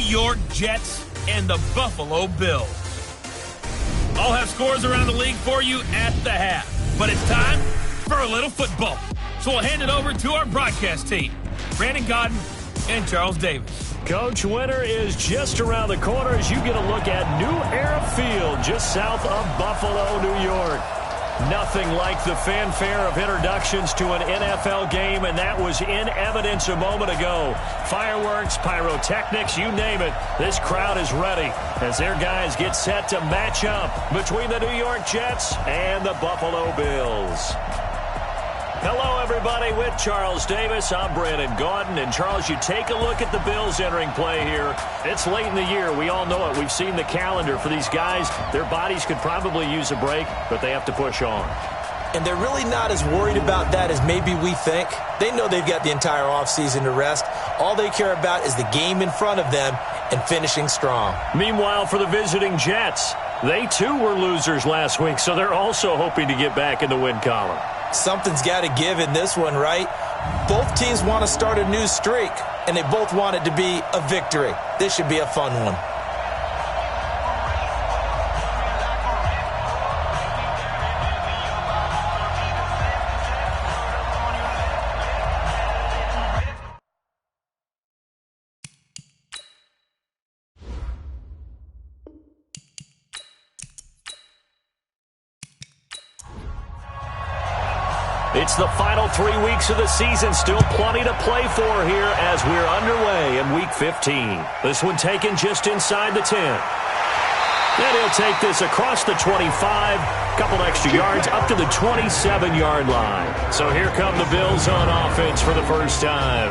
York Jets and the Buffalo Bills. I'll have scores around the league for you at the half. But it's time for a little football. So we'll hand it over to our broadcast team, Brandon Godden and Charles Davis. Coach, winter is just around the corner as you get a look at New Era Field just south of Buffalo, New York. Nothing like the fanfare of introductions to an NFL game, and that was in evidence a moment ago. Fireworks, pyrotechnics, you name it. This crowd is ready as their guys get set to match up between the New York Jets and the Buffalo Bills. Hello, everybody. With Charles Davis, I'm Brandon Gaudin. And, Charles, you take a look at the Bills entering play here. It's late in the year. We all know it. We've seen the calendar for these guys. Their bodies could probably use a break, but they have to push on. And they're really not as worried about that as maybe we think. They know they've got the entire offseason to rest. All they care about is the game in front of them and finishing strong. Meanwhile, for the visiting Jets, they, too, were losers last week, so they're also hoping to get back in the win column. Something's got to give in this one, right? Both teams want to start a new streak, and they both want it to be a victory. This should be a fun one. It's the final 3 weeks of the season. Still plenty to play for here as we're underway in Week 15. This one taken just inside the 10. And he'll take this across the 25, couple extra yards up to the 27-yard line. So here come the Bills on offense for the first time.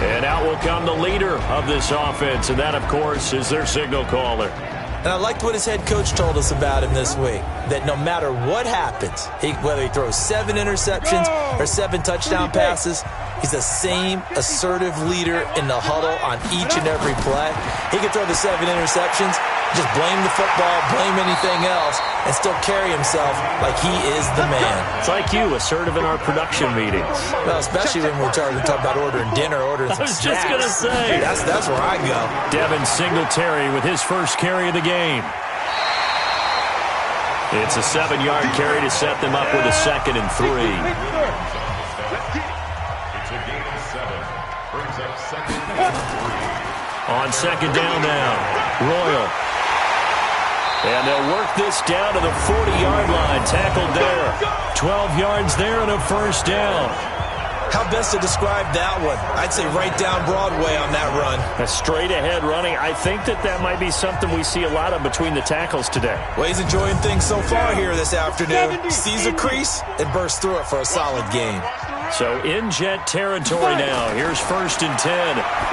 And out will come the leader of this offense, and that, of course, is their signal caller. And I liked what his head coach told us about him this week, that no matter what happens, whether he throws 7 interceptions or 7 touchdown passes, he's the same assertive leader in the huddle on each and every play. He can throw the 7 interceptions, just blame the football, blame anything else, and still carry himself like he is the man. It's like you, assertive in our production meetings. Well, especially when we're talking about ordering dinner, ordering some snacks. I was just going to say. That's where I go. Devin Singletary with his first carry of the game. It's a 7-yard carry to set them up with a 2nd and 3. On 2nd down now, Royal. And they'll work this down to the 40-yard line. Tackled there. 12 yards there and a first down. How best to describe that one? I'd say right down Broadway on that run. A straight-ahead running. I think that might be something we see a lot of between the tackles today. Well, he's enjoying things so far here this afternoon. Sees a crease and bursts through it for a solid game. So in Jet territory now. Here's 1st and 10.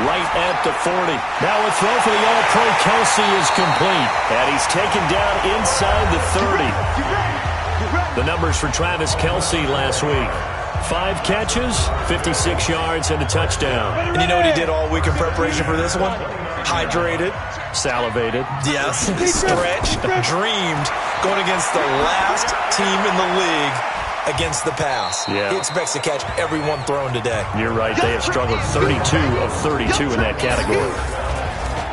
Right at the 40. Now a throw for the All-Pro Kelsey is complete. And he's taken down inside the 30. The numbers for Travis Kelsey last week. 5 catches, 56 yards, and a touchdown. And you know what he did all week in preparation for this one? Hydrated. Salivated. Yes. Stretched. Dreamed. Going against the last team in the league against the pass. Yeah. He expects to catch every one thrown today. You're right. They have struggled 32 of 32 in that category.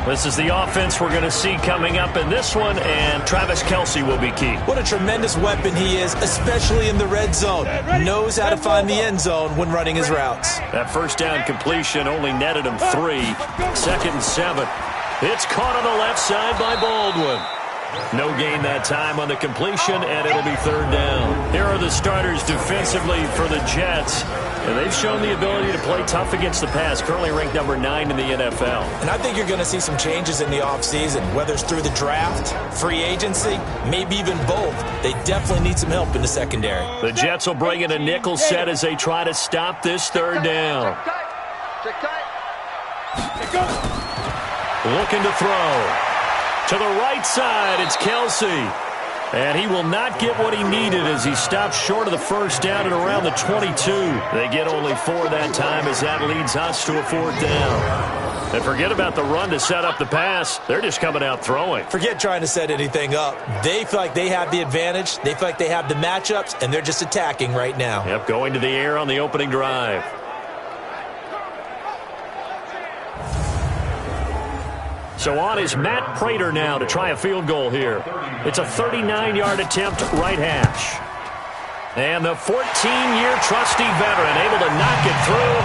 This is the offense we're going to see coming up in this one, and Travis Kelsey will be key. What a tremendous weapon he is, especially in the red zone. Knows how to find the end zone when running his routes. That first down completion only netted him 3. 2nd and 7. It's caught on the left side by Baldwin. No gain that time on the completion, and it'll be 3rd down. Here are the starters defensively for the Jets. And they've shown the ability to play tough against the pass, currently ranked number 9 in the NFL. And I think you're going to see some changes in the offseason, whether it's through the draft, free agency, maybe even both. They definitely need some help in the secondary. The Jets will bring in a nickel set as they try to stop this 3rd down. Looking to throw. To the right side, it's Kelsey. And he will not get what he needed as he stopped short of the first down at around the 22. They get only 4 that time as that leads us to a 4th down. And forget about the run to set up the pass. They're just coming out throwing. Forget trying to set anything up. They feel like they have the advantage. They feel like they have the matchups, and they're just attacking right now. Yep, going to the air on the opening drive. So on is Matt Prater now to try a field goal here. It's a 39-yard attempt, right hash. And the 14-year trusty veteran able to knock it through.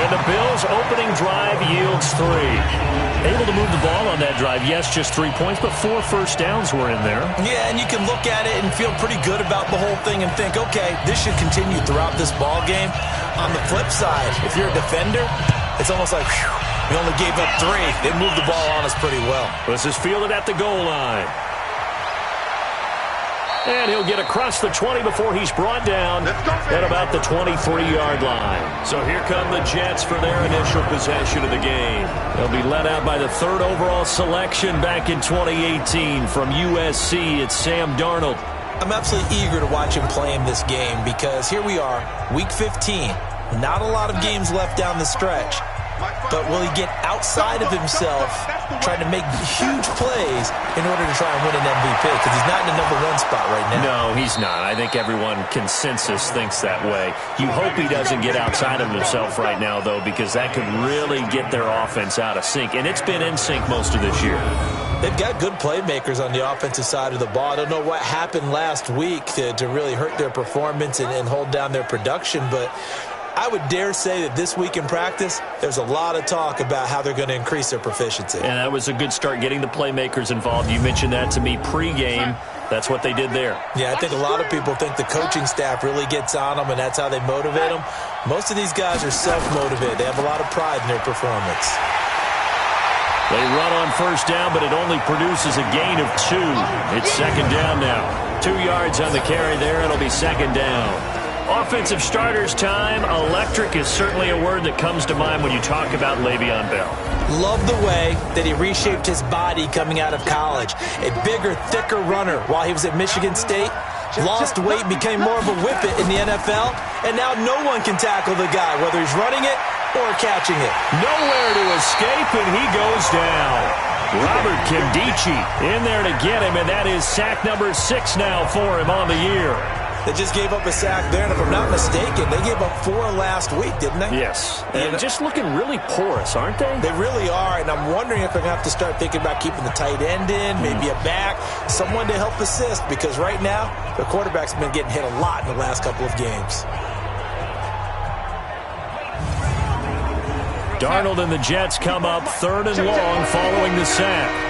And the Bills' opening drive yields 3. Able to move the ball on that drive. Yes, just 3 points, but 4 first downs were in there. Yeah, and you can look at it and feel pretty good about the whole thing and think, okay, this should continue throughout this ball game. On the flip side, if you're a defender, it's almost like, whew, we only gave up 3. They moved the ball on us pretty well. This is fielded at the goal line. And he'll get across the 20 before he's brought down at about the 23-yard line. So here come the Jets for their initial possession of the game. They'll be led out by the 3rd overall selection back in 2018 from USC. It's Sam Darnold. I'm absolutely eager to watch him play in this game because here we are, week 15. Not a lot of games left down the stretch. But will he get outside of himself trying to make huge plays in order to try and win an MVP? Because he's not in the #1 spot right now. No, he's not. I think everyone consensus thinks that way. You hope he doesn't get outside of himself right now, though, because that could really get their offense out of sync. And it's been in sync most of this year. They've got good playmakers on the offensive side of the ball. I don't know what happened last week to really hurt their performance and hold down their production, but I would dare say that this week in practice, there's a lot of talk about how they're going to increase their proficiency. And that was a good start, getting the playmakers involved. You mentioned that to me pregame. That's what they did there. Yeah, I think a lot of people think the coaching staff really gets on them, and that's how they motivate them. Most of these guys are self-motivated. They have a lot of pride in their performance. They run on first down, but it only produces a gain of 2. It's second down now. 2 yards on the carry there. It'll be second down. Offensive starters time. Electric is certainly a word that comes to mind when you talk about Le'Veon Bell. Love the way that he reshaped his body coming out of college. A bigger, thicker runner while he was at Michigan State. Lost weight, became more of a whippet in the NFL, and now no one can tackle the guy, whether he's running it or catching it. Nowhere to escape, and he goes down. Robert Kimdichie in there to get him, and that is sack number 6 now for him on the year. They just gave up a sack there, and if I'm not mistaken, they gave up 4 last week, didn't they? Yes. And just looking really porous, aren't they? They really are, and I'm wondering if they're going to have to start thinking about keeping the tight end in, maybe a back, someone to help assist, because right now, the quarterback's been getting hit a lot in the last couple of games. Darnold and the Jets come up 3rd and long following the sack.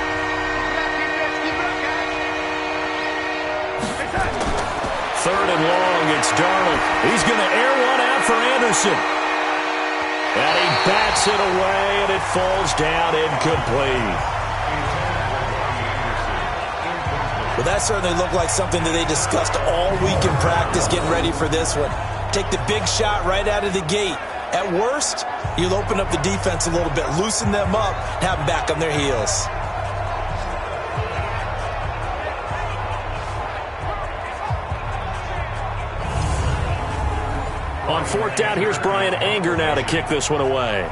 Third and long, it's Darnold. He's going to air one out for Anderson. And he bats it away, and it falls down incomplete. Well, that certainly looked like something that they discussed all week in practice getting ready for this one. Take the big shot right out of the gate. At worst, you'll open up the defense a little bit, loosen them up, and have them back on their heels. On 4th down, here's Brian Anger now to kick this one away.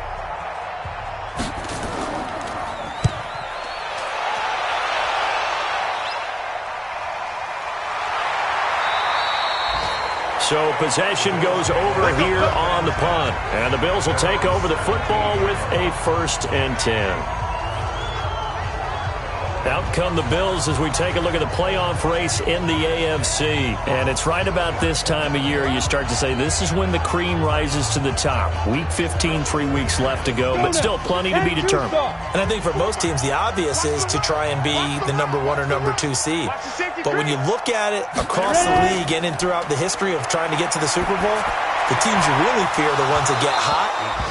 So possession goes over here on the punt. And the Bills will take over the football with a 1st and 10. Out come the Bills as we take a look at the playoff race in the AFC. And it's right about this time of year you start to say this is when the cream rises to the top. Week 15, 3 weeks left to go, but still plenty to be determined. And I think for most teams, the obvious is to try and be the #1 or #2 seed. But when you look at it across the league and throughout the history of trying to get to the Super Bowl, the teams you really fear are the ones that get hot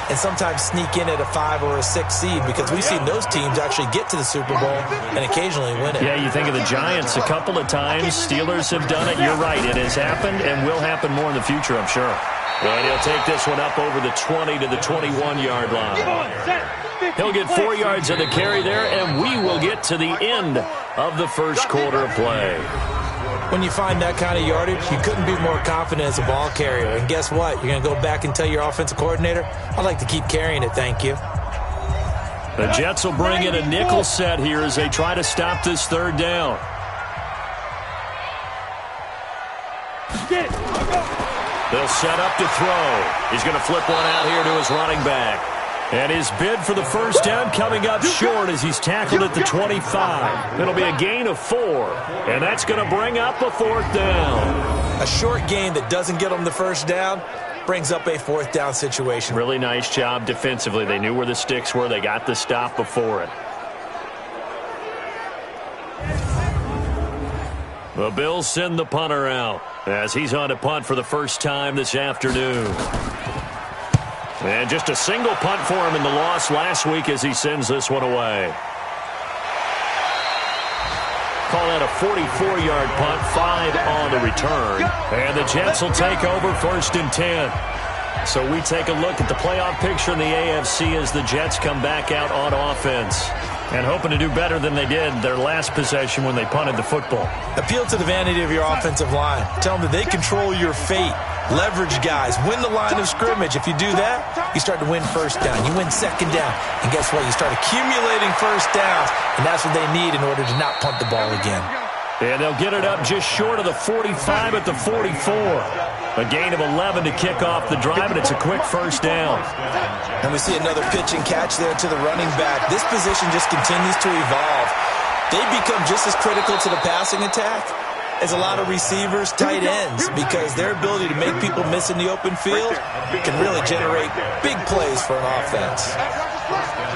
and sometimes sneak in at a 5 or a 6 seed, because we've seen those teams actually get to the Super Bowl and occasionally win it. Yeah, you think of the Giants a couple of times. Steelers have done it. You're right. It has happened and will happen more in the future, I'm sure. And he'll take this one up over the 20 to the 21-yard line. He'll get 4 yards of the carry there, and we will get to the end of the first quarter of play. When you find that kind of yardage, you couldn't be more confident as a ball carrier. And guess what? You're going to go back and tell your offensive coordinator, I'd like to keep carrying it, thank you. The Jets will bring in a nickel set here as they try to stop this 3rd down. They'll set up to throw. He's going to flip one out here to his running back. And his bid for the first down coming up short as he's tackled at the 25. It'll be a gain of 4, and that's going to bring up a 4th down. A short gain that doesn't get him the first down brings up a 4th down situation. Really nice job defensively. They knew where the sticks were. They got the stop before it. The Bills send the punter out as he's on to punt for the first time this afternoon. And just a single punt for him in the loss last week as he sends this one away. Call that a 44-yard punt, 5 on the return. And the Jets will take over 1st and 10. So we take a look at the playoff picture in the AFC as the Jets come back out on offense. And hoping to do better than they did their last possession when they punted the football. Appeal to the vanity of your offensive line. Tell them that they control your fate. Leverage guys. Win the line of scrimmage. If you do that, you start to win first down. You win second down. And guess what? You start accumulating first downs. And that's what they need in order to not punt the ball again. And they'll get it up just short of the 45 at the 44. A gain of 11 to kick off the drive, and it's a quick first down. And we see another pitch and catch there to the running back. This position just continues to evolve. They become just as critical to the passing attack as a lot of receivers, tight ends, because their ability to make people miss in the open field can really generate big plays for an offense.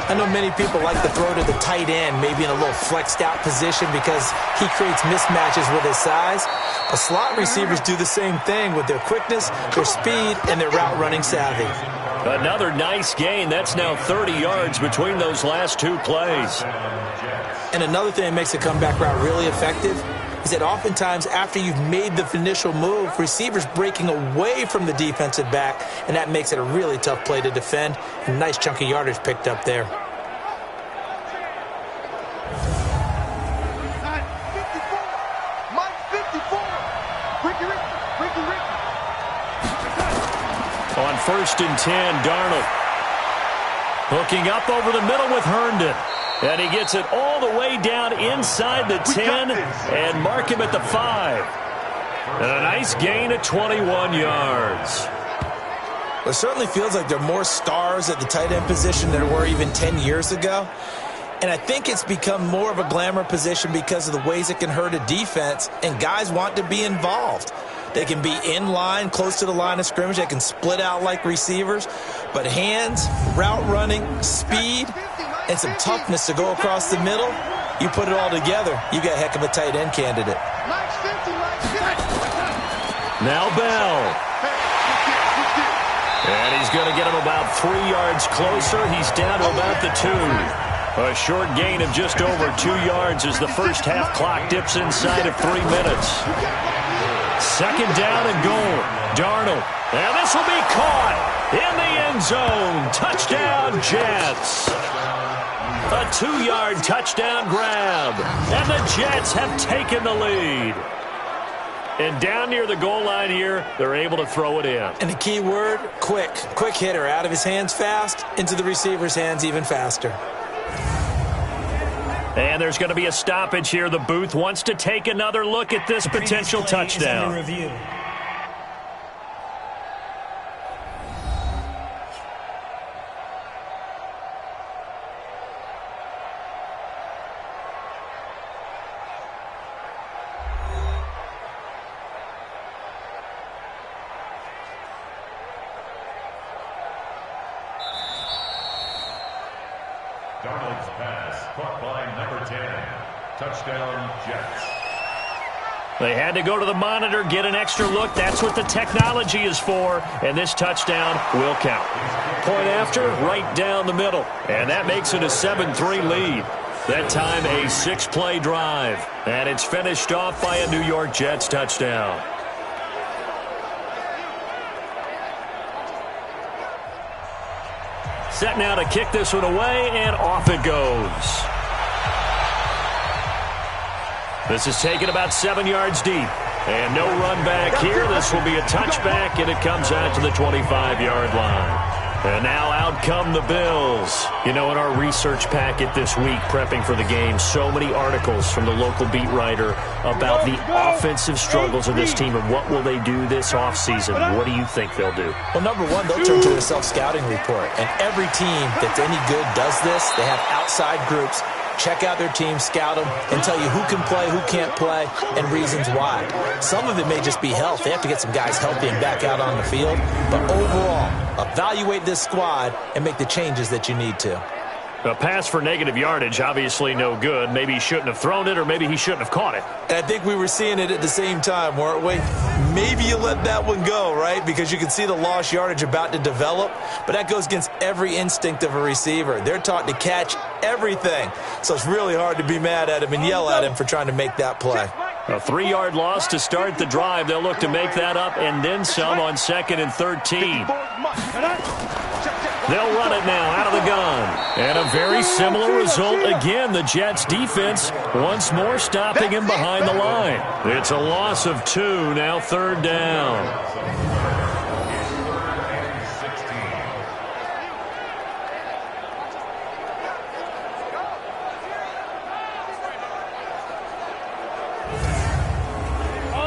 I know many people like to throw to the tight end, maybe in a little flexed out position because he creates mismatches with his size. But slot receivers do the same thing with their quickness, their speed, and their route running savvy. Another nice gain. That's now 30 yards between those last 2 plays. And another thing that makes a comeback route really effective is that oftentimes after you've made the initial move, receivers breaking away from the defensive back, and that makes it a really tough play to defend. A nice chunk of yardage picked up there. On 1st and 10, Darnold hooking up over the middle with Herndon. And he gets it all the way down inside the 10 and mark him at the 5. And a nice gain of 21 yards. It certainly feels like there are more stars at the tight end position than there were even 10 years ago. And I think it's become more of a glamour position because of the ways it can hurt a defense, and guys want to be involved. They can be in line, close to the line of scrimmage. They can split out like receivers. But hands, route running, speed, and some toughness to go across the middle, you put it all together, you got a heck of a tight end candidate. Now Bell. And he's going to get him about 3 yards closer. He's down to about the 2. A short gain of just over 2 yards as the first half clock dips inside of 3 minutes. 2nd down and goal. Darnold. And this will be caught in the end zone. Touchdown, Jets. A 2-yard touchdown grab. And the Jets have taken the lead. And down near the goal line here, they're able to throw it in. And the key word, quick. Quick hitter. Out of his hands fast, into the receiver's hands even faster. And there's going to be a stoppage here. The booth wants to take another look at this potential touchdown. Darnold's pass caught by number 10. Touchdown, Jets. They had to go to the monitor, get an extra look. That's what the technology is for. And this touchdown will count. Point after, right down the middle. And that makes it a 7-3 lead. That time a 6-play drive. And it's finished off by a New York Jets touchdown. Set now to kick this one away, and off it goes. This is taken about 7 yards deep. And no run back here. This will be a touchback, and it comes out to the 25-yard line. And now out come the Bills. You know, in our research packet this week, prepping for the game, so many articles from the local beat writer about the offensive struggles of this team and what will they do this offseason. What do you think they'll do? Well, number one, they'll turn to their self-scouting report. And every team that's any good does this. They have outside groups. Check out their team, scout them, and tell you who can play, who can't play, and reasons why. Some of it may just be health. They have to get some guys healthy and back out on the field. But overall, evaluate this squad and make the changes that you need to. A pass for negative yardage, obviously no good. Maybe he shouldn't have thrown it, or maybe he shouldn't have caught it. And I think we were seeing it at the same time, weren't we? Maybe you let that one go, right? Because you can see the lost yardage about to develop. But that goes against every instinct of a receiver. They're taught to catch everything. So it's really hard to be mad at him and yell at him for trying to make that play. A 3-yard loss to start the drive. They'll look to make that up and then some on 2nd and 13. They'll run it now out of the gun. And a very similar result again. The Jets defense once more stopping him behind the line. It's a loss of 2, now 3rd down.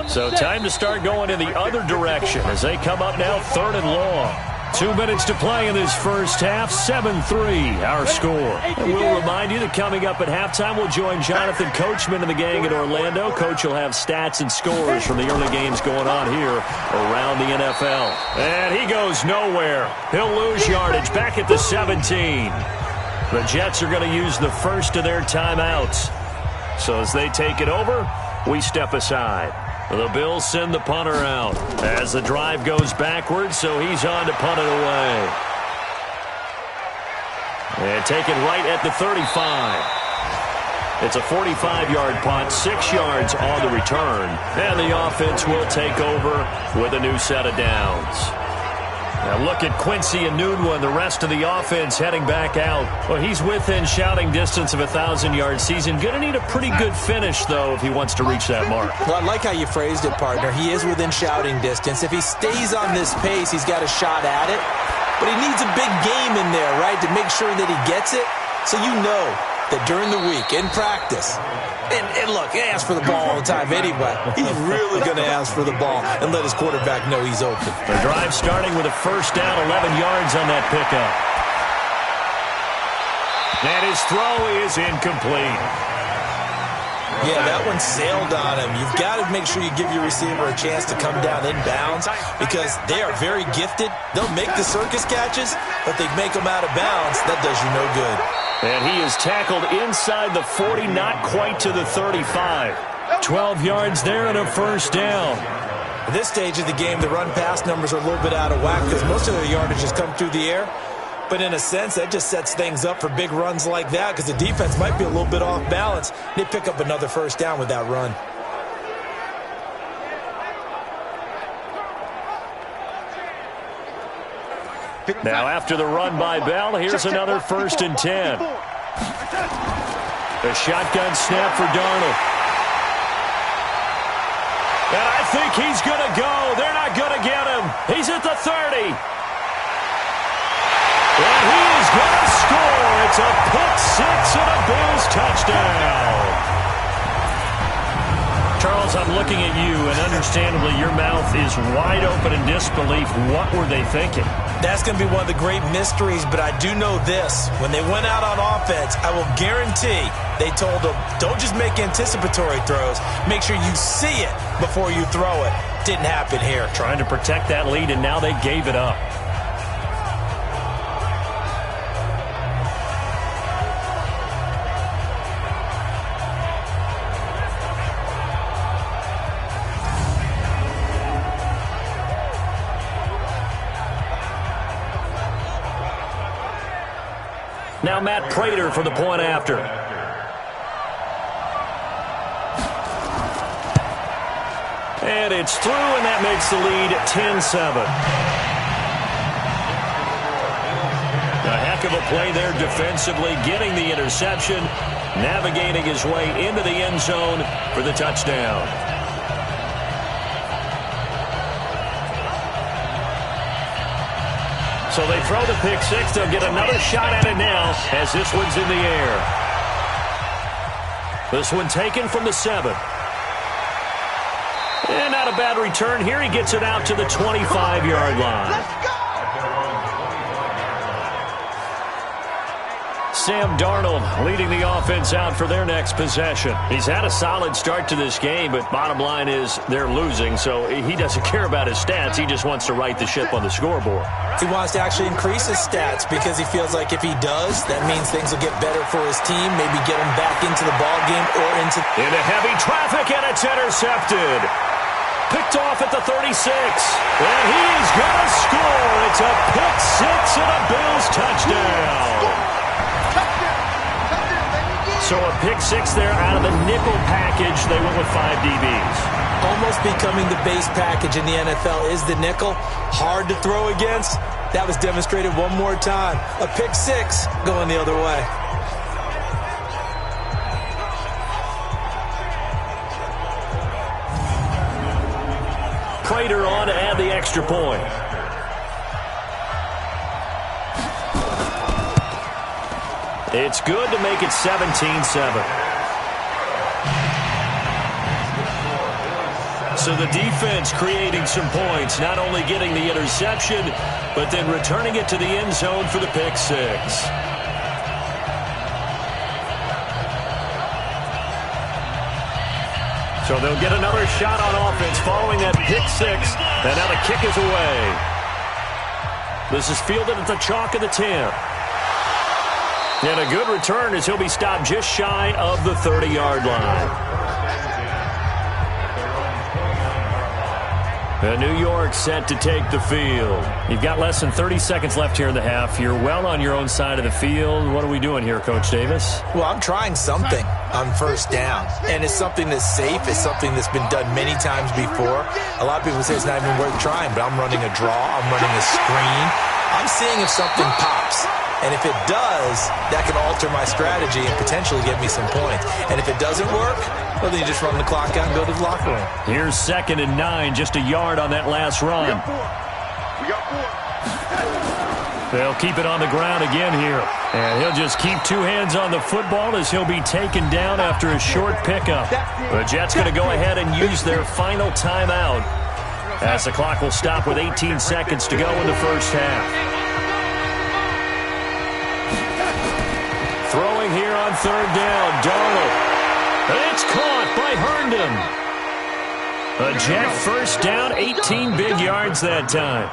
So time to start going in the other direction as they come up now 3rd and long. 2 minutes to play in this first half. 7-3 our score. And we'll remind you that coming up at halftime, we'll join Jonathan Coachman and the gang in Orlando. Coach will have stats and scores from the early games going on here around the NFL. And he goes nowhere. He'll lose yardage back at the 17. The Jets are going to use the first of their timeouts. So as they take it over, we step aside. The Bills send the punter out as the drive goes backwards, so he's on to punt it away. And taken right at the 35. It's a 45-yard punt, 6 yards on the return. And the offense will take over with a new set of downs. Now look at Quincy and Enunwa and the rest of the offense heading back out. Well, he's within shouting distance of a 1,000-yard season. Going to need a pretty good finish, though, if he wants to reach that mark. Well, I like how you phrased it, partner. He is within shouting distance. If he stays on this pace, he's got a shot at it. But he needs a big game in there, right, to make sure that he gets it. So you know that during the week, in practice, and look, he asks for the ball all the time anyway. He's really going to ask for the ball and let his quarterback know he's open. The drive starting with a first down, 11 yards on that pickup. And his throw is incomplete. Yeah, that one sailed on him. You've got to make sure you give your receiver a chance to come down inbounds because they are very gifted. They'll make the circus catches, but they make them out of bounds. That does you no good. And he is tackled inside the 40, not quite to the 35. 12 yards there and a first down. At this stage of the game, the run-pass numbers are a little bit out of whack because most of their yardage has come through the air. But in a sense, that just sets things up for big runs like that because the defense might be a little bit off balance. They pick up another first down with that run. Now after the run by Bell, here's another 1st and 10. A shotgun snap for Darnold. And I think he's going to go. They're not going to get him. He's at the 30. And he is going to score. It's a pick six and a Bills touchdown. Charles, I'm looking at you, and understandably your mouth is wide open in disbelief. What were they thinking? That's going to be one of the great mysteries, but I do know this. When they went out on offense, I will guarantee they told them, don't just make anticipatory throws. Make sure you see it before you throw it. Didn't happen here. Trying to protect that lead, and now they gave it up. Now Matt Prater for the point after. And it's through, and that makes the lead 10-7. A heck of a play there defensively, getting the interception, navigating his way into the end zone for the touchdown. So they throw the pick six. They'll get another shot at it now as this one's in the air. This one taken from the 7. And not a bad return here. He gets it out to the 25-yard line. Let's go! Sam Darnold leading the offense out for their next possession. He's had a solid start to this game, but bottom line is they're losing, so he doesn't care about his stats. He just wants to right the ship on the scoreboard. He wants to actually increase his stats because he feels like if he does, that means things will get better for his team, maybe get him back into the ball game or into... Into heavy traffic, and it's intercepted. Picked off at the 36. And he is going to score. It's a pick six and a Bills touchdown. So a pick six there out of the nickel package. They went with 5 DBs. Almost becoming the base package in the NFL is the nickel. Hard to throw against. That was demonstrated one more time. A pick six going the other way. Prater on to add the extra point. It's good to make it 17-7. So the defense creating some points, not only getting the interception, but then returning it to the end zone for the pick six. So they'll get another shot on offense following that pick six, and now the kick is away. This is fielded at the chalk of the 10. And a good return as he'll be stopped just shy of the 30-yard line. And New York set to take the field. You've got less than 30 seconds left here in the half. You're well on your own side of the field. What are we doing here, Coach Davis? Well, I'm trying something on first down. And it's something that's safe. It's something that's been done many times before. A lot of people say it's not even worth trying, but I'm running a draw. I'm running a screen. I'm seeing if something pops. And if it does, that can alter my strategy and potentially get me some points. And if it doesn't work, well, then you just run the clock out and go to the locker room. Here's 2nd and 9, just a yard on that last run. We got 4. They'll keep it on the ground again here. And he'll just keep 2 hands on the football as he'll be taken down after a short pickup. The Jets going to go ahead and use their final timeout as the clock will stop with 18 seconds to go in the first half. Throwing here on 3rd down, Darnold. It's caught by Herndon. A Jet first down, 18 big yards that time.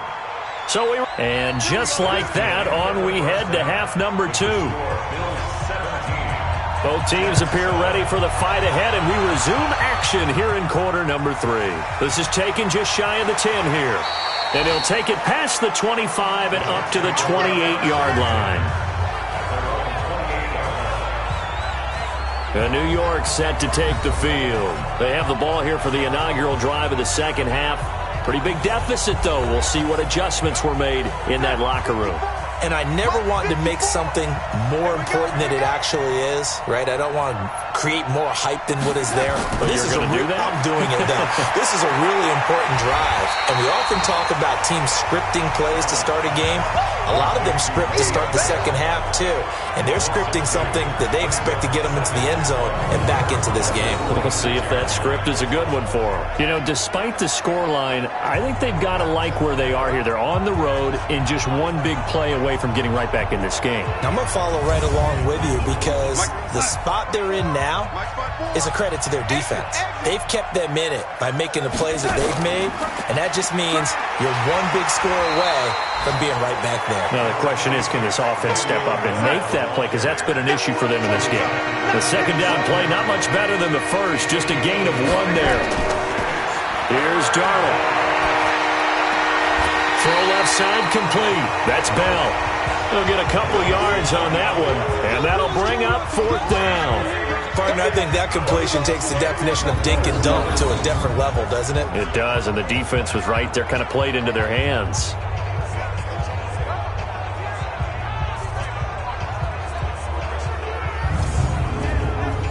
And just like that, on we head to half number 2. Both teams appear ready for the fight ahead, and we resume action here in quarter number 3. This is taken just shy of the 10 here. And he'll take it past the 25 and up to the 28-yard line. And New York set to take the field. They have the ball here for the inaugural drive of the second half. Pretty big deficit, though. We'll see what adjustments were made in that locker room. And I never want to make something more important than it actually is, right? I don't want to create more hype than what is there. But this is I'm doing it, though. This is a really important drive. And we often talk about teams scripting plays to start a game. A lot of them script to start the second half, too. And they're scripting something that they expect to get them into the end zone and back into this game. We'll see if that script is a good one for them. You know, despite the scoreline, I think they've got to like where they are here. They're on the road in just one big play away from getting right back in this game. I'm going to follow right along with you because the spot they're in now is a credit to their defense. They've kept them in it by making the plays that they've made, and that just means you're one big score away from being right back there. Now, the question is, can this offense step up and make that play? Because that's been an issue for them in this game. The second down play, not much better than the first. Just a gain of 1 there. Here's Darnold. Throw left side complete. That's Bell. He'll get a couple yards on that one, and that'll bring up 4th down. Partner, I think that completion takes the definition of dink and dunk to a different level, doesn't it? It does, and the defense was right there, kind of played into their hands.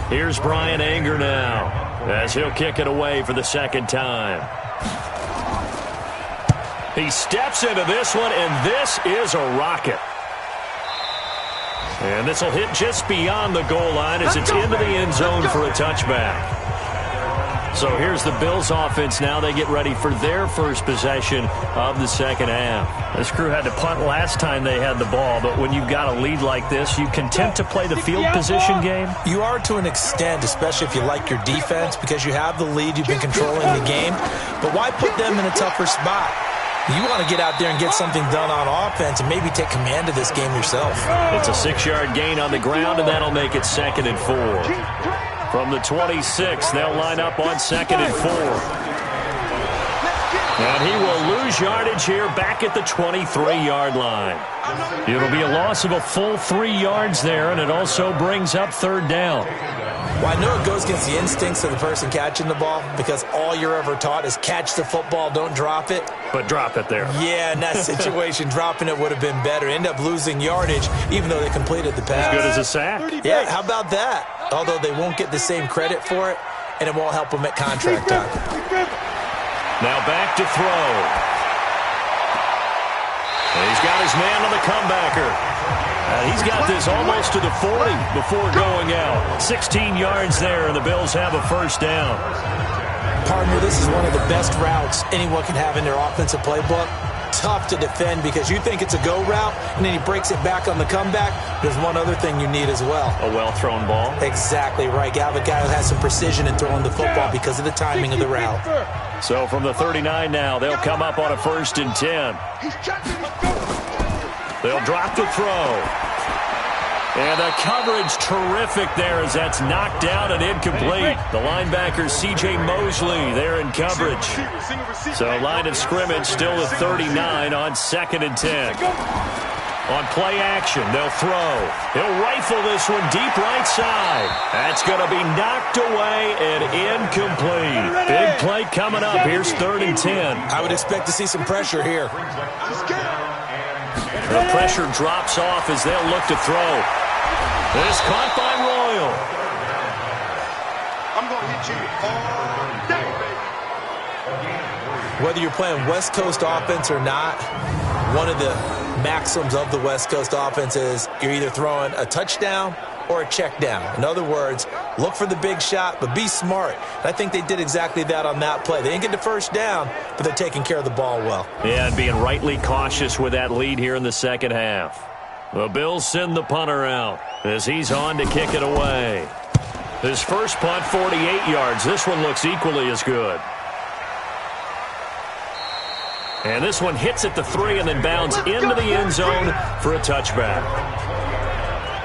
Here's Brian Anger now, as he'll kick it away for the second time. He steps into this one, and this is a rocket. And this will hit just beyond the goal line as it's into the end zone for a touchback. So here's the Bills offense now. They get ready for their first possession of the second half. This crew had to punt last time they had the ball, but when you've got a lead like this, you content to play the field position game? You are to an extent, especially if you like your defense, because you have the lead, you've been controlling the game. But why put them in a tougher spot? You want to get out there and get something done on offense and maybe take command of this game yourself. It's a 6-yard gain on the ground, and that'll make it 2nd and 4. From the 26, they'll line up on 2nd and 4. And he will lose yardage here back at the 23-yard line. It'll be a loss of a full 3 yards there, and it also brings up 3rd down. Well, I know it goes against the instincts of the person catching the ball because all you're ever taught is catch the football, don't drop it. But drop it there. Yeah, in that situation, dropping it would have been better. End up losing yardage, even though they completed the pass. As good as a sack. Yeah, how about that? Although they won't get the same credit for it, and it won't help them at contract time. Now back to throw. And he's got his man on the comebacker. He's got this almost to the 40 before going out. 16 yards there, and the Bills have a 1st down. Partner, this is one of the best routes anyone can have in their offensive playbook. Tough to defend because you think it's a go route, and then he breaks it back on the comeback. There's one other thing you need as well. A well-thrown ball? Exactly right. You have a guy who has some precision in throwing the football because of the timing of the route. So from the 39 now, they'll come up on a 1st and 10. They'll drop the throw. And the coverage terrific there as that's knocked down and incomplete. The linebacker C.J. Mosley there in coverage. So line of scrimmage still at 39 on 2nd and 10. On play action, they'll throw. He'll rifle this one deep right side. That's going to be knocked away and incomplete. Big play coming up. Here's 3rd and 10. I would expect to see some pressure here. The pressure drops off as they'll look to throw. This caught by Royal. I'm going to hit you all day. Whether you're playing West Coast offense or not, one of the maxims of the West Coast offense is you're either throwing a touchdown or a check down. In other words, look for the big shot, but be smart. And I think they did exactly that on that play. They didn't get the 1st down, but they're taking care of the ball well. Yeah, and being rightly cautious with that lead here in the second half. The Bills send the punter out as he's on to kick it away. His first punt, 48 yards. This one looks equally as good. And this one hits at the 3 and then bounds into the end zone for a touchback.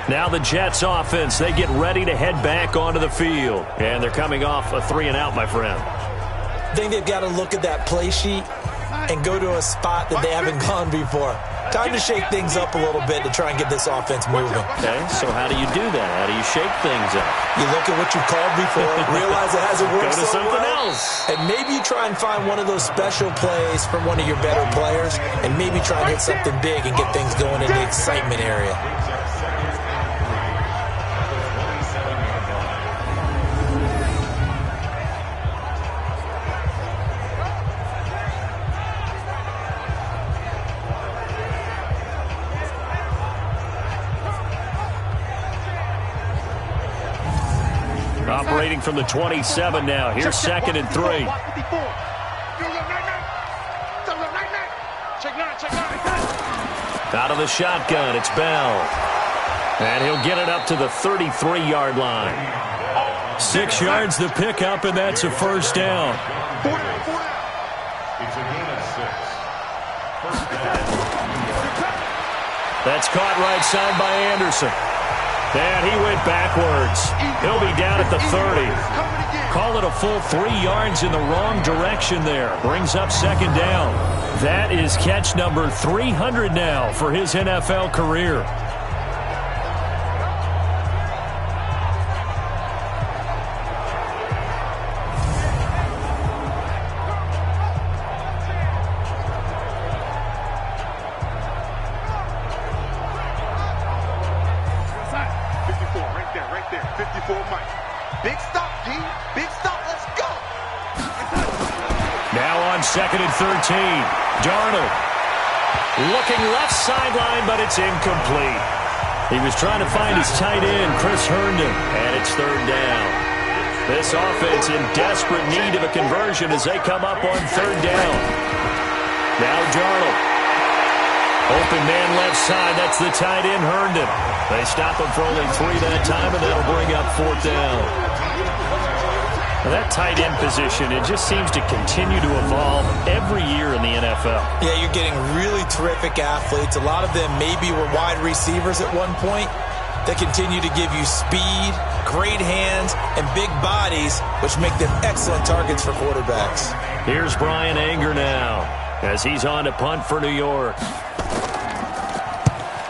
Now the Jets offense, they get ready to head back onto the field. And they're coming off a 3-and-out, my friend. I think they've got to look at that play sheet and go to a spot that they haven't gone before. Time to shake things up a little bit to try and get this offense moving. Okay, so how do you do that? How do you shake things up? You look at what you called before, realize it hasn't worked Go to so something well, else. and maybe you try and find one of those special plays from one of your better players, and maybe try and hit something big and get things going in the excitement area. Operating from the 27 now. Here's 2nd and 3. Out of the shotgun, it's Bell. And he'll get it up to the 33-yard line. 6 yards the pickup, and that's a 1st down. It's a gain of 6. 1st down. That's caught right side by Anderson. And he went backwards. He'll be down at the 30. Call it a full 3 yards in the wrong direction there. Brings up 2nd down. That is catch number 300 now for his NFL career. Right there. 54 Mike. Big stop, G. Big stop. Let's go. Now on 2nd and 13. Darnold looking left sideline, but it's incomplete. He was trying to find his tight end, Chris Herndon, and it's third down. This offense in desperate need of a conversion as they come up on third down. Now Darnold. Open man left side. That's the tight end, Herndon. They stop him for only 3 that time, and that'll bring up fourth down. Well, that tight end position, it just seems to continue to evolve every year in the NFL. Yeah, you're getting really terrific athletes. A lot of them maybe were wide receivers at one point. They continue to give you speed, great hands, and big bodies, which make them excellent targets for quarterbacks. Here's Brian Anger now as he's on to punt for New York.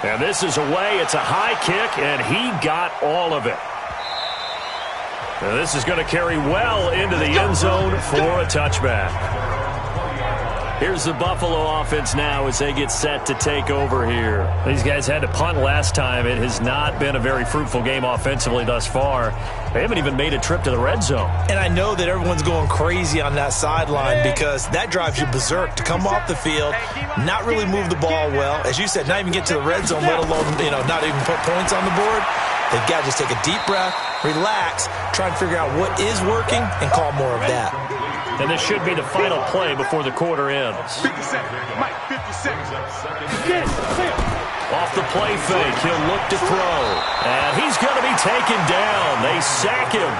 And this is away. It's a high kick, and he got all of it. Now this is going to carry well into the end zone for a touchback. Here's the Buffalo offense now as they get set to take over here. These guys had to punt last time. It has not been a very fruitful game offensively thus far. They haven't even made a trip to the red zone. And I know that everyone's going crazy on that sideline because that drives you berserk to come off the field, not really move the ball well. As you said, not even get to the red zone, let alone, not even put points on the board. They've got to just take a deep breath, relax, try and figure out what is working, and call more of that. And this should be the final play before the quarter ends. 50 seconds. Mike, 50 seconds. Off the play fake, he'll look to throw. And he's going to be taken down. They sack him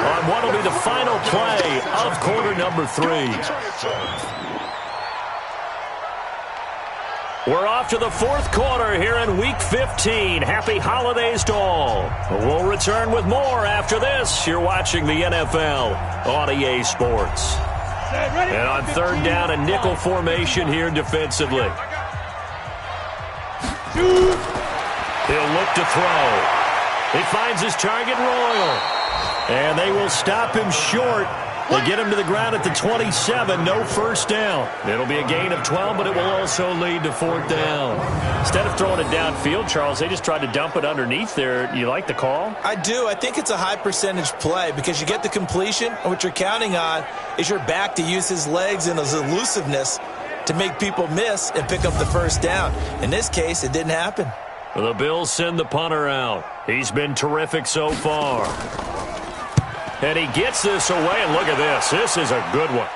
on what will be the final play of quarter number 3. We're off to the fourth quarter here in Week 15. Happy holidays to all. We'll return with more after this. You're watching the NFL on EA Sports. And on third down, a nickel formation here defensively. He'll look to throw. He finds his target, Royal. And they will stop him short. They get him to the ground at the 27, no first down. It'll be a gain of 12, but it will also lead to fourth down. Instead of throwing it downfield, Charles, they just tried to dump it underneath there. You like the call? I do. I think it's a high percentage play because you get the completion, and what you're counting on is your back to use his legs and his elusiveness to make people miss and pick up the first down. In this case, it didn't happen. The Bills send the punter out. He's been terrific so far. And he gets this away, and look at this. This is a good one.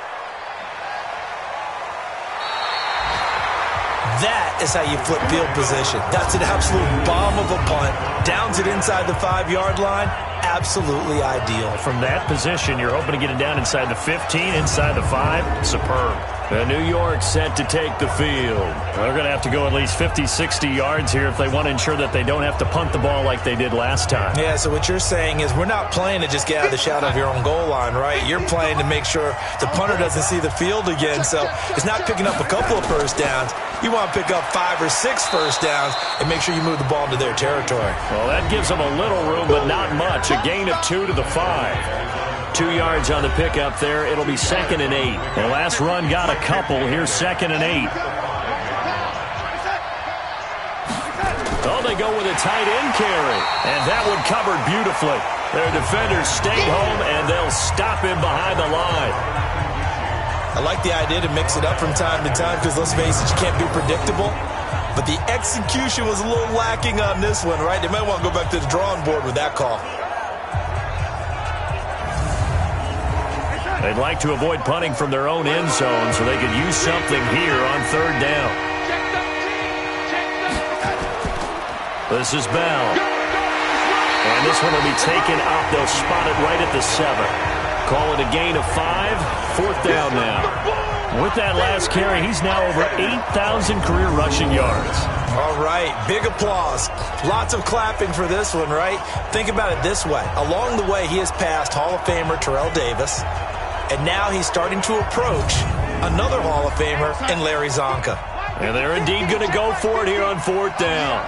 That is how you flip field position. That's an absolute bomb of a punt. Downs it inside the 5-yard line. Absolutely ideal. From that position, you're hoping to get it down inside the 15, inside the 5. Superb. And New York set to take the field. They're going to have to go at least 50, 60 yards here if they want to ensure that they don't have to punt the ball like they did last time. Yeah, so what you're saying is we're not playing to just get out of the shadow of your own goal line, right? You're playing to make sure the punter doesn't see the field again. So it's not picking up a couple of first downs. You want to pick up 5 or 6 first downs and make sure you move the ball into their territory. Well, that gives them a little room, but not much. A gain of 2 to the 5. 2 yards on the pickup there. It'll be 2nd and 8. The last run got a couple. Here's 2nd and 8. Oh, they go with a tight end carry. And that one covered beautifully. Their defenders stayed home, and they'll stop him behind the line. I like the idea to mix it up from time to time because, let's face it, you can't be predictable. But the execution was a little lacking on this one, right? They might want to go back to the drawing board with that call. They'd like to avoid punting from their own end zone so they could use something here on third down. This is Bell. And this one will be taken up. They'll spot it right at the 7. Call it a gain of 5. Fourth down now. With that last carry, he's now over 8,000 career rushing yards. All right, big applause. Lots of clapping for this one, right? Think about it this way. Along the way, he has passed Hall of Famer Terrell Davis. And now he's starting to approach another Hall of Famer in Larry Zonka. And they're indeed going to go for it here on fourth down.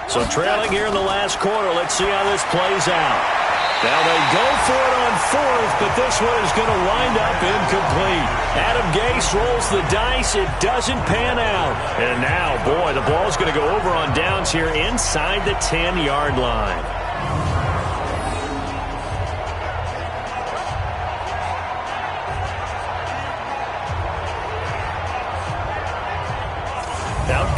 So trailing here in the last quarter, let's see how this plays out. Now they go for it on fourth, but this one is going to wind up incomplete. Adam Gase rolls the dice. It doesn't pan out. And now, boy, the ball's going to go over on downs here inside the 10-yard line.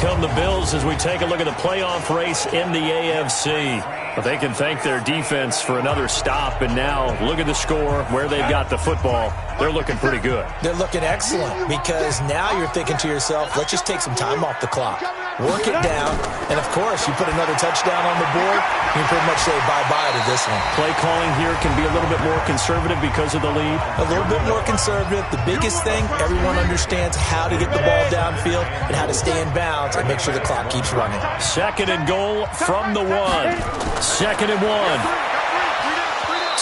come the Bills as we take a look at the playoff race in the AFC. But they can thank their defense for another stop, and now look at the score, where they've got the football. They're looking pretty good. They're looking excellent because now you're thinking to yourself, let's just take some time off the clock, work it down, and, of course, you put another touchdown on the board, you can pretty much say bye-bye to this one. Play calling here can be a little bit more conservative because of the lead. A little bit more conservative. The biggest thing, everyone understands how to get the ball downfield and how to stay in bounds and make sure the clock keeps running. 2nd and goal from the 1. 2nd and 1.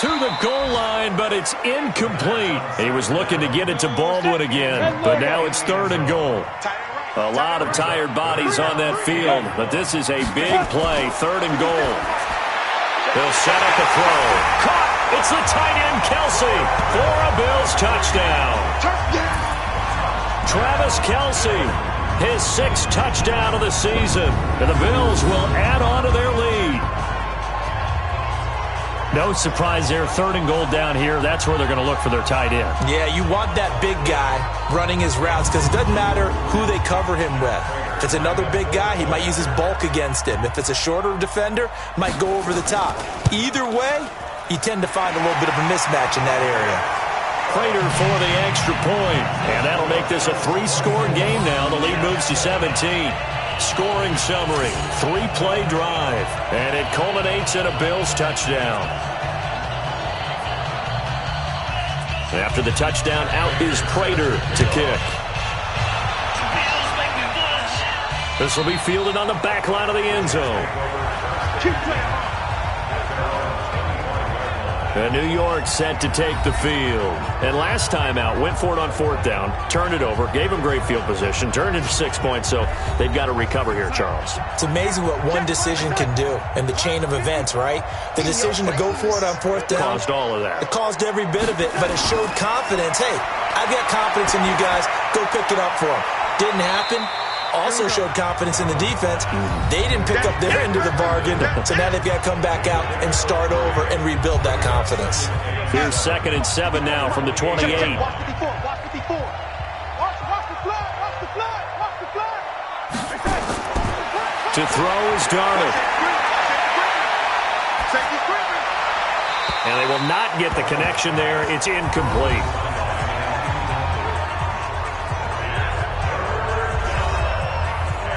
To the goal line, but it's incomplete. He was looking to get it to Baldwin again, but now it's 3rd and goal. A lot of tired bodies on that field, but this is a big play. 3rd and goal. They'll set up a throw. Caught! It's the tight end, Kelsey, for a Bills touchdown. Travis Kelsey, his 6th touchdown of the season, and the Bills will add on to their lead. No surprise there, 3rd and goal down here. That's where they're going to look for their tight end. Yeah, you want that big guy running his routes because it doesn't matter who they cover him with. If it's another big guy, he might use his bulk against him. If it's a shorter defender, might go over the top. Either way, you tend to find a little bit of a mismatch in that area. Prater for the extra point, and that'll make this a 3-score game now. The lead moves to 17. Scoring summary, 3-play drive, and it culminates in a Bills touchdown. After the touchdown, out is Prater to kick. This will be fielded on the back line of the end zone. And New York set to take the field. And last time out, went for it on 4th down, turned it over, gave them great field position, turned it to 6 points, so they've got to recover here, Charles. It's amazing what one decision can do in the chain of events, right? The decision to go for it on 4th down. Caused all of that. It caused every bit of it, but it showed confidence. Hey, I've got confidence in you guys. Go pick it up for them. Didn't happen. Also showed confidence in the defense. They didn't pick up their end of the bargain, so now they've got to come back out and start over and rebuild that confidence. Here's 2nd and 7 now from the 28. Watch the flood. Watch the flood. To throw is Darnold. And they will not get the connection there. It's incomplete.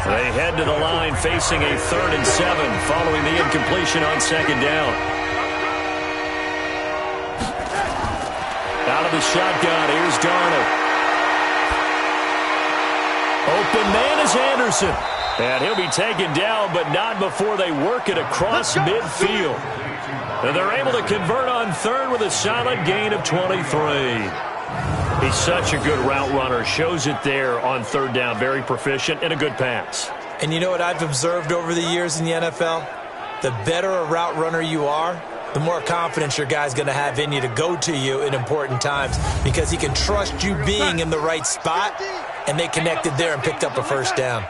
They head to the line facing a 3rd and 7 following the incompletion on 2nd down. Out of the shotgun, here's Darnold. Open man is Anderson. And he'll be taken down, but not before they work it across midfield. And they're able to convert on 3rd with a solid gain of 23. He's such a good route runner. Shows it there on 3rd down. Very proficient and a good pass. And you know what I've observed over the years in the NFL? The better a route runner you are, the more confidence your guy's going to have in you to go to you in important times because he can trust you being in the right spot, and they connected there and picked up a 1st down.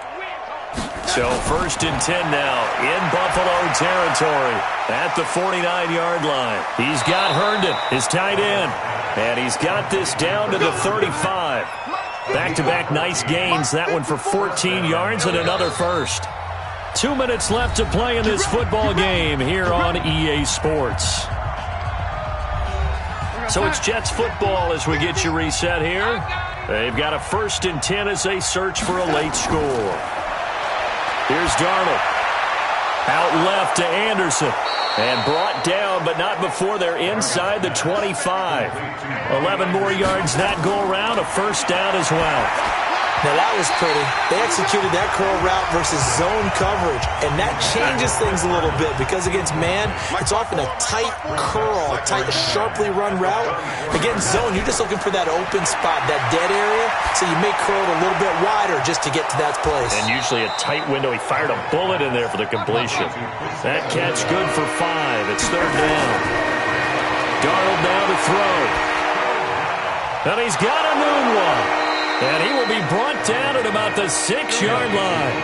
So 1st and 10 now in Buffalo territory at the 49-yard line. He's got Herndon, his tight end, and he's got this down to the 35. Back-to-back nice gains. That one for 14 yards and another 1st. 2 minutes left to play in this football game here on EA Sports. So it's Jets football as we get you reset here. They've got a 1st and 10 as they search for a late score. Here's Darnold. Out left to Anderson. And brought down, but not before they're inside the 25. 11 more yards that go around. A 1st down as well. Now that was pretty. They executed that curl route versus zone coverage, and that changes things a little bit because against man, it's often a tight curl, tight, sharply run route. Against zone, you're just looking for that open spot, that dead area, so you may curl it a little bit wider just to get to that place. And usually a tight window. He fired a bullet in there for the completion. That catch good for 5. It's 3rd down. Darnold now to throw. And he's got a moonwalk. And he will be brought down at about the 6-yard line.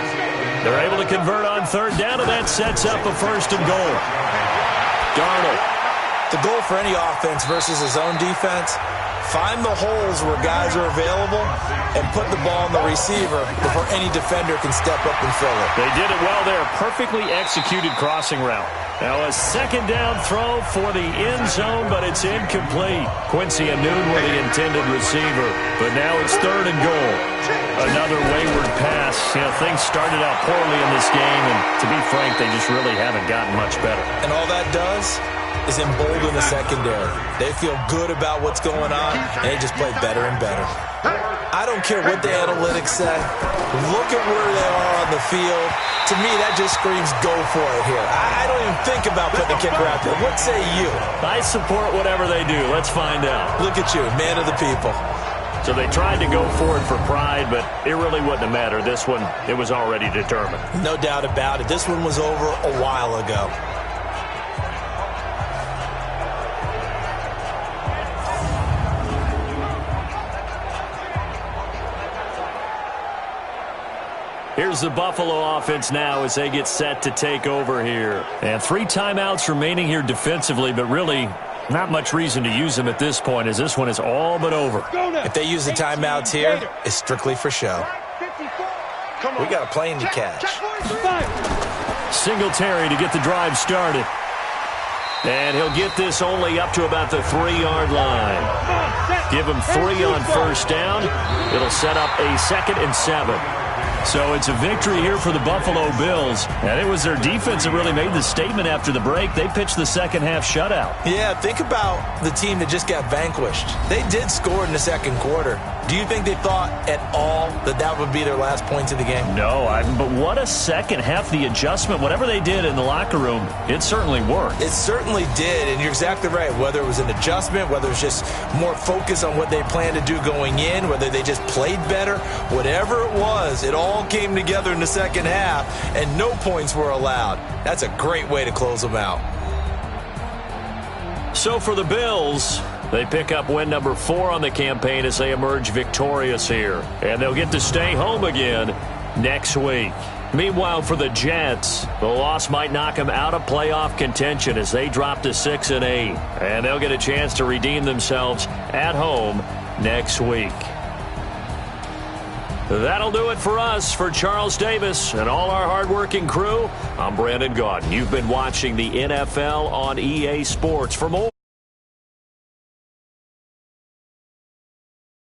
They're able to convert on 3rd down, and that sets up a 1st and goal. Darnold The goal for any offense versus a zone defense, find the holes where guys are available and put the ball on the receiver before any defender can step up and fill it. They did it well there. Perfectly executed crossing route. Now a second down throw for the end zone, but it's incomplete. Quincy Anoon with the intended receiver, but now it's 3rd and goal. Another wayward pass. You know, things started out poorly in this game, and to be frank, they just really haven't gotten much better. And all that does is embolden the secondary. They feel good about what's going on, and they just play better and better. I don't care what the analytics say. Look at where they are on the field. To me, that just screams go for it here. I don't even think about putting a kicker out there. What say you? I support whatever they do. Let's find out. Look at you, man of the people. So they tried to go for it for pride, but it really wouldn't have mattered. This one, it was already determined. No doubt about it. This one was over a while ago. Here's the Buffalo offense now as they get set to take over here. And 3 timeouts remaining here defensively, but really not much reason to use them at this point as this one is all but over. If they use the timeouts here, it's strictly for show. We got a plane to catch. Singletary to get the drive started. And he'll get this only up to about the 3-yard line. Give him 3 on first down. It'll set up a 2nd and 7. So it's a victory here for the Buffalo Bills. And it was their defense that really made the statement after the break. They pitched the second half shutout. Yeah, think about the team that just got vanquished. They did score in the second quarter. Do you think they thought at all that that would be their last points of the game? No, but what a second half. The adjustment, whatever they did in the locker room, it certainly worked. It certainly did, and you're exactly right. Whether it was an adjustment, whether it was just more focus on what they planned to do going in, whether they just played better, whatever it was, it all came together in the second half, and no points were allowed. That's a great way to close them out. So for the Bills, they pick up win number 4 on the campaign as they emerge victorious here. And they'll get to stay home again next week. Meanwhile, for the Jets, the loss might knock them out of playoff contention as they drop to 6-8. And they'll get a chance to redeem themselves at home next week. That'll do it for us. For Charles Davis and all our hardworking crew, I'm Brandon Gaudin. You've been watching the NFL on EA Sports. For more